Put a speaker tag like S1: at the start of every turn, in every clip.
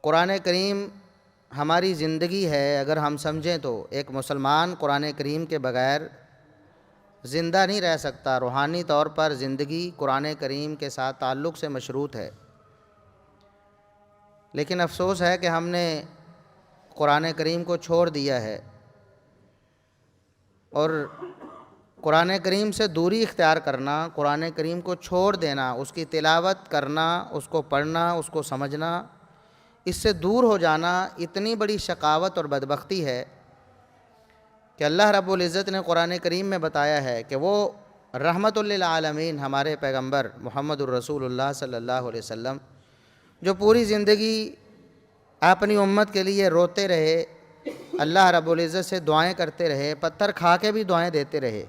S1: قرآن کریم ہماری زندگی ہے، اگر ہم سمجھیں تو ایک مسلمان قرآن کریم کے بغیر زندہ نہیں رہ سکتا۔ روحانی طور پر زندگی قرآن کریم کے ساتھ تعلق سے مشروط ہے، لیکن افسوس ہے کہ ہم نے قرآن کریم کو چھوڑ دیا ہے، اور قرآن کریم سے دوری اختیار کرنا، قرآن کریم کو چھوڑ دینا، اس کی تلاوت کرنا، اس کو پڑھنا، اس کو سمجھنا، اس سے دور ہو جانا اتنی بڑی شقاوت اور بدبختی ہے کہ اللہ رب العزت نے قرآن کریم میں بتایا ہے کہ وہ رحمت للعالمین ہمارے پیغمبر محمد الرسول اللہ صلی اللہ علیہ وسلم جو پوری زندگی اپنی امت کے لیے روتے رہے، اللہ رب العزت سے دعائیں کرتے رہے، پتھر کھا کے بھی دعائیں دیتے رہے،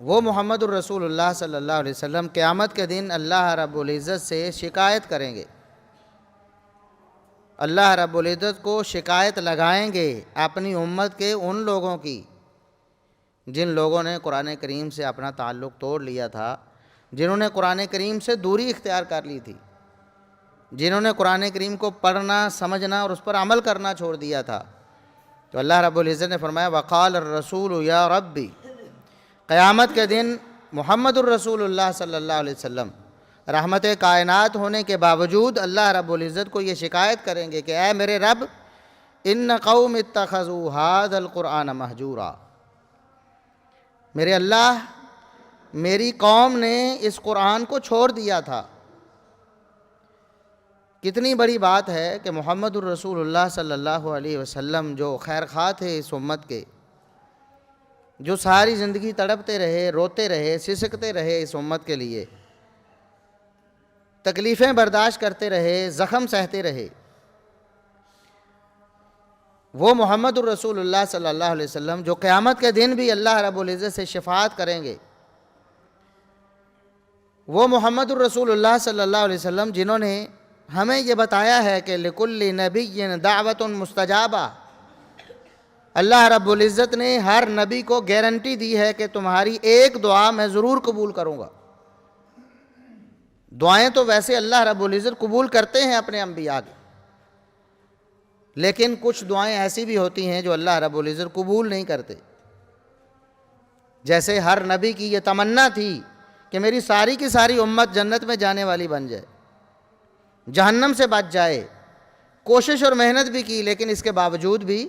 S1: وہ محمد الرسول اللہ صلی اللہ علیہ وسلم قیامت کے دن اللہ رب العزت سے شکایت کریں گے، اللہ رب العزت کو شکایت لگائیں گے اپنی امت کے ان لوگوں کی جن لوگوں نے قرآن کریم سے اپنا تعلق توڑ لیا تھا، جنہوں نے قرآن کریم سے دوری اختیار کر لی تھی، جنہوں نے قرآن کریم کو پڑھنا، سمجھنا اور اس پر عمل کرنا چھوڑ دیا تھا۔ تو اللہ رب العزت نے فرمایا وقال الرسول یا ربی، قیامت کے دن محمد الرسول اللہ صلی اللہ علیہ وسلم رحمت کائنات ہونے کے باوجود اللہ رب العزت کو یہ شکایت کریں گے کہ اے میرے رب، ان قوم اتخذوا ھذا القرآن مہجورا، میرے اللہ، میری قوم نے اس قرآن کو چھوڑ دیا تھا۔ کتنی بڑی بات ہے کہ محمد الرسول اللہ صلی اللہ علیہ وسلم جو خیر خواہ تھے اس امت کے، جو ساری زندگی تڑپتے رہے، روتے رہے، سسکتے رہے اس امت کے لیے، تکلیفیں برداشت کرتے رہے، زخم سہتے رہے، وہ محمد الرسول اللہ صلی اللہ علیہ وسلم جو قیامت کے دن بھی اللہ رب العزت سے شفاعت کریں گے، وہ محمد الرسول اللہ صلی اللہ علیہ وسلم جنہوں نے ہمیں یہ بتایا ہے کہ لِكُلِّ نَبِيٍّ دَعْوَةٌ مُسْتَجَابَةٌ، اللہ رب العزت نے ہر نبی کو گارنٹی دی ہے کہ تمہاری ایک دعا میں ضرور قبول کروں گا۔ دعائیں تو ویسے اللہ رب العزت قبول کرتے ہیں اپنے انبیاء کی، لیکن کچھ دعائیں ایسی بھی ہوتی ہیں جو اللہ رب العزت قبول نہیں کرتے۔ جیسے ہر نبی کی یہ تمنا تھی کہ میری ساری کی ساری امت جنت میں جانے والی بن جائے، جہنم سے بچ جائے، کوشش اور محنت بھی کی، لیکن اس کے باوجود بھی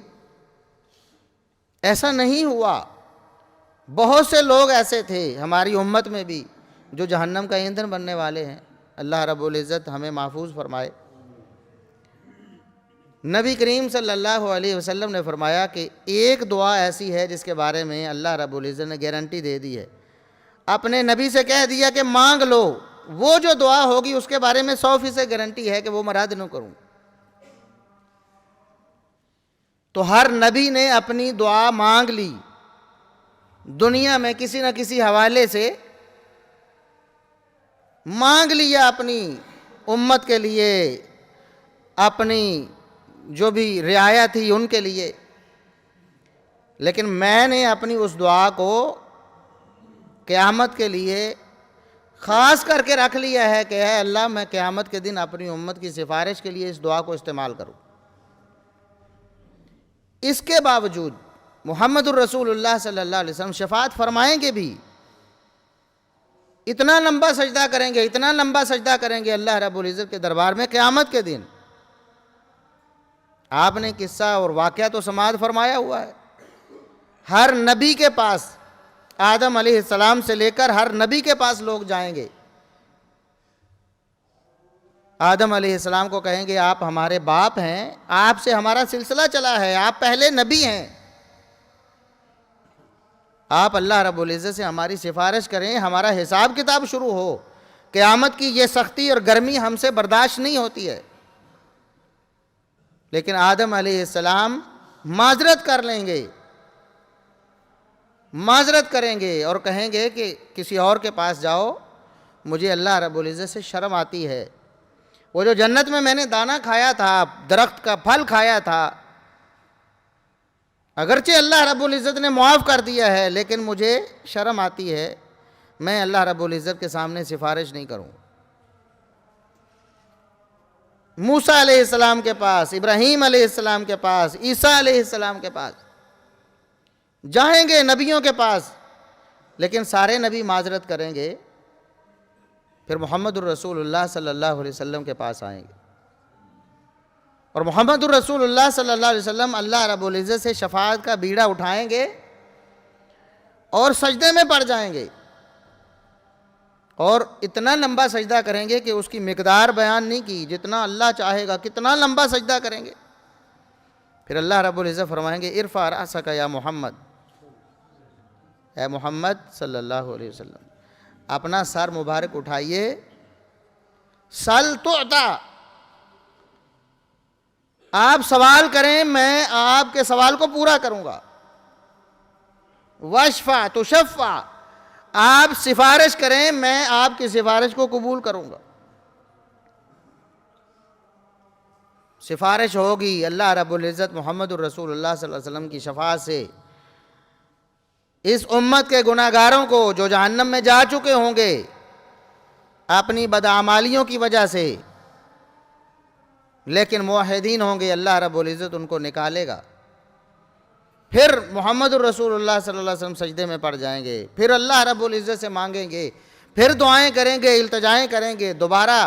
S1: ایسا نہیں ہوا۔ بہت سے لوگ ایسے تھے ہماری امت میں بھی جو جہنم کا ایندھن بننے والے ہیں، اللہ رب العزت ہمیں محفوظ فرمائے۔ نبی کریم صلی اللہ علیہ وسلم نے فرمایا کہ ایک دعا ایسی ہے جس کے بارے میں اللہ رب العزت نے گارنٹی دے دی ہے، اپنے نبی سے کہہ دیا کہ مانگ لو، وہ جو دعا ہوگی اس کے بارے میں 100% گارنٹی ہے کہ وہ مراد نہ کروں۔ تو ہر نبی نے اپنی دعا مانگ لی، دنیا میں کسی نہ کسی حوالے سے مانگ لیا اپنی امت کے لیے، اپنی جو بھی رعایا تھی ان کے لیے، لیکن میں نے اپنی اس دعا کو قیامت کے لیے خاص کر کے رکھ لیا ہے کہ اے اللہ، میں قیامت کے دن اپنی امت کی سفارش کے لیے اس دعا کو استعمال کروں۔ اس کے باوجود محمد الرسول اللہ صلی اللہ علیہ وسلم شفاعت فرمائیں گے بھی، اتنا لمبا سجدہ کریں گے، اتنا لمبا سجدہ کریں گے اللہ رب العزت کے دربار میں قیامت کے دن۔ آپ نے قصہ اور واقعہ تو سماعت فرمایا ہوا ہے، ہر نبی کے پاس، آدم علیہ السلام سے لے کر ہر نبی کے پاس لوگ جائیں گے، آدم علیہ السلام کو کہیں گے آپ ہمارے باپ ہیں، آپ سے ہمارا سلسلہ چلا ہے، آپ پہلے نبی ہیں، آپ اللہ رب العزت سے ہماری سفارش کریں، ہمارا حساب کتاب شروع ہو، قیامت کی یہ سختی اور گرمی ہم سے برداشت نہیں ہوتی ہے۔ لیکن آدم علیہ السلام معذرت کر لیں گے، معذرت کریں گے اور کہیں گے کہ کسی اور کے پاس جاؤ، مجھے اللہ رب العزت سے شرم آتی ہے، وہ جو جنت میں نے دانہ کھایا تھا، درخت کا پھل کھایا تھا، اگرچہ اللہ رب العزت نے معاف کر دیا ہے لیکن مجھے شرم آتی ہے، میں اللہ رب العزت کے سامنے سفارش نہیں کروں۔ موسیٰ علیہ السلام کے پاس، ابراہیم علیہ السلام کے پاس، عیسیٰ علیہ السلام کے پاس جائیں گے، نبیوں کے پاس، لیکن سارے نبی معذرت کریں گے، پھر محمد الرسول اللہ صلی اللہ علیہ وسلم کے پاس آئیں گے، اور محمد الرسول اللہ صلی اللہ علیہ وسلم اللہ رب العزت سے شفاعت کا بیڑا اٹھائیں گے اور سجدے میں پڑ جائیں گے، اور اتنا لمبا سجدہ کریں گے کہ اس کی مقدار بیان نہیں کی، جتنا اللہ چاہے گا کتنا لمبا سجدہ کریں گے۔ پھر اللہ رب العزت فرمائیں گے ارفع رأسک یا محمد، اے محمد صلی اللہ علیہ وسلم اپنا سر مبارک اٹھائیے، سل تعطا، آپ سوال کریں میں آپ کے سوال کو پورا کروں گا، واشفع تشفع، آپ سفارش کریں میں آپ کی سفارش کو قبول کروں گا، سفارش ہوگی اللہ رب العزت محمد الرسول اللہ صلی اللہ علیہ وسلم کی شفاعت سے اس امت کے گناہگاروں کو جو جہنم میں جا چکے ہوں گے اپنی بدعمالیوں کی وجہ سے، لیکن موحدین ہوں گے، اللہ رب العزت ان کو نکالے گا۔ پھر محمد الرسول اللہ صلی اللہ علیہ وسلم سجدے میں پڑ جائیں گے، پھر اللہ رب العزت سے مانگیں گے، پھر دعائیں کریں گے، التجائیں کریں گے، دوبارہ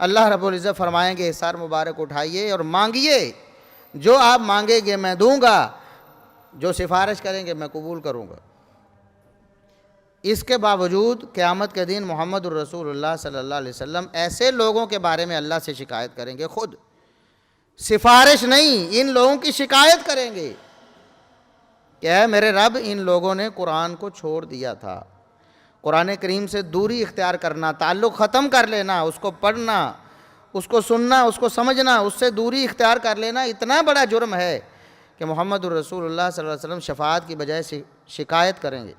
S1: اللہ رب العزت فرمائیں گے سر مبارک اٹھائیے اور مانگیے، جو آپ مانگیں گے میں دوں گا، جو سفارش کریں گے میں قبول کروں گا۔ اس کے باوجود قیامت کے دن محمد الرسول اللہ صلی اللہ علیہ وسلم ایسے لوگوں کے بارے میں اللہ سے شکایت کریں گے، خود سفارش نہیں، ان لوگوں کی شکایت کریں گے کہ اے میرے رب ان لوگوں نے قرآن کو چھوڑ دیا تھا، قرآن کریم سے دوری اختیار کرنا، تعلق ختم کر لینا، اس کو پڑھنا، اس کو سننا، اس کو سمجھنا، اس سے دوری اختیار کر لینا اتنا بڑا جرم ہے کہ محمد الرسول اللہ صلی اللہ علیہ وسلم شفاعت کی بجائے شکایت کریں گے۔